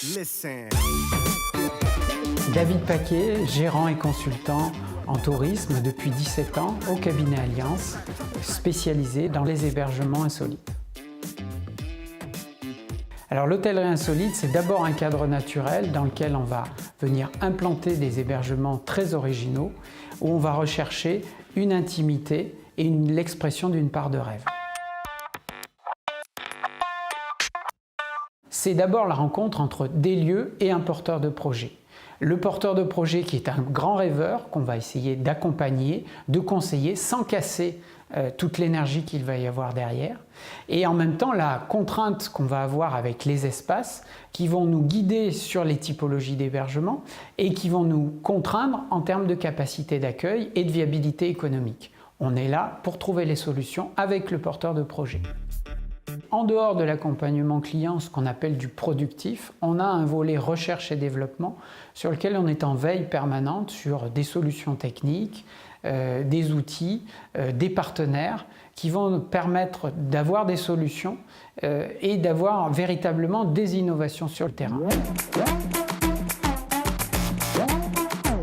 Listen. David Paquet, gérant et consultant en tourisme depuis 17 ans au cabinet Alliance, spécialisé dans les hébergements insolites. Alors l'hôtellerie insolite, c'est d'abord un cadre naturel dans lequel on va venir implanter des hébergements très originaux, où on va rechercher une intimité et l'expression d'une part de rêve. C'est d'abord la rencontre entre des lieux et un porteur de projet. Le porteur de projet qui est un grand rêveur qu'on va essayer d'accompagner, de conseiller sans casser toute l'énergie qu'il va y avoir derrière. Et en même temps, la contrainte qu'on va avoir avec les espaces qui vont nous guider sur les typologies d'hébergement et qui vont nous contraindre en termes de capacité d'accueil et de viabilité économique. On est là pour trouver les solutions avec le porteur de projet. En dehors de l'accompagnement client, ce qu'on appelle du productif, on a un volet recherche et développement sur lequel on est en veille permanente sur des solutions techniques, des outils, des partenaires qui vont nous permettre d'avoir des solutions et d'avoir véritablement des innovations sur le terrain.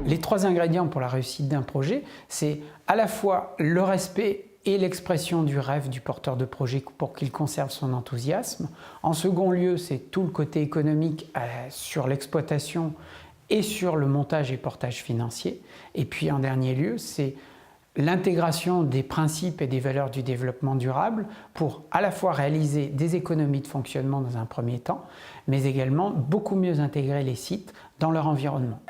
Les 3 ingrédients pour la réussite d'un projet, c'est à la fois le respect et l'expression du rêve du porteur de projet pour qu'il conserve son enthousiasme. En second lieu, c'est tout le côté économique sur l'exploitation et sur le montage et portage financier. Et puis en dernier lieu, c'est l'intégration des principes et des valeurs du développement durable pour à la fois réaliser des économies de fonctionnement dans un premier temps, mais également beaucoup mieux intégrer les sites dans leur environnement.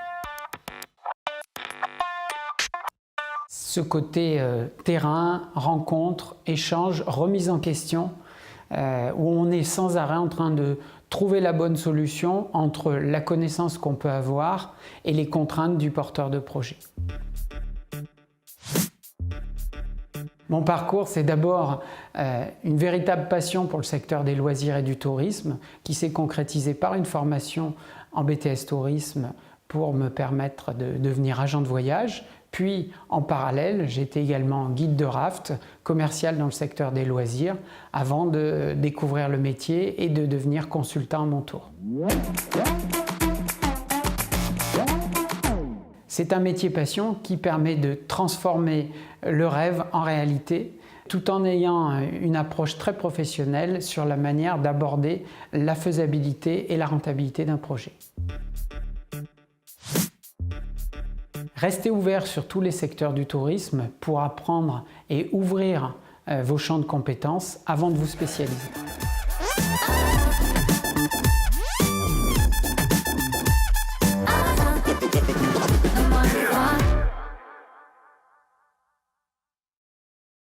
Ce côté terrain, rencontre, échange, remise en question, où on est sans arrêt en train de trouver la bonne solution entre la connaissance qu'on peut avoir et les contraintes du porteur de projet. Mon parcours, c'est d'abord une véritable passion pour le secteur des loisirs et du tourisme qui s'est concrétisée par une formation en BTS Tourisme pour me permettre de devenir agent de voyage. Puis, en parallèle, j'étais également guide de raft, commercial dans le secteur des loisirs, avant de découvrir le métier et de devenir consultant à mon tour. C'est un métier passion qui permet de transformer le rêve en réalité, tout en ayant une approche très professionnelle sur la manière d'aborder la faisabilité et la rentabilité d'un projet. Restez ouverts sur tous les secteurs du tourisme pour apprendre et ouvrir vos champs de compétences avant de vous spécialiser.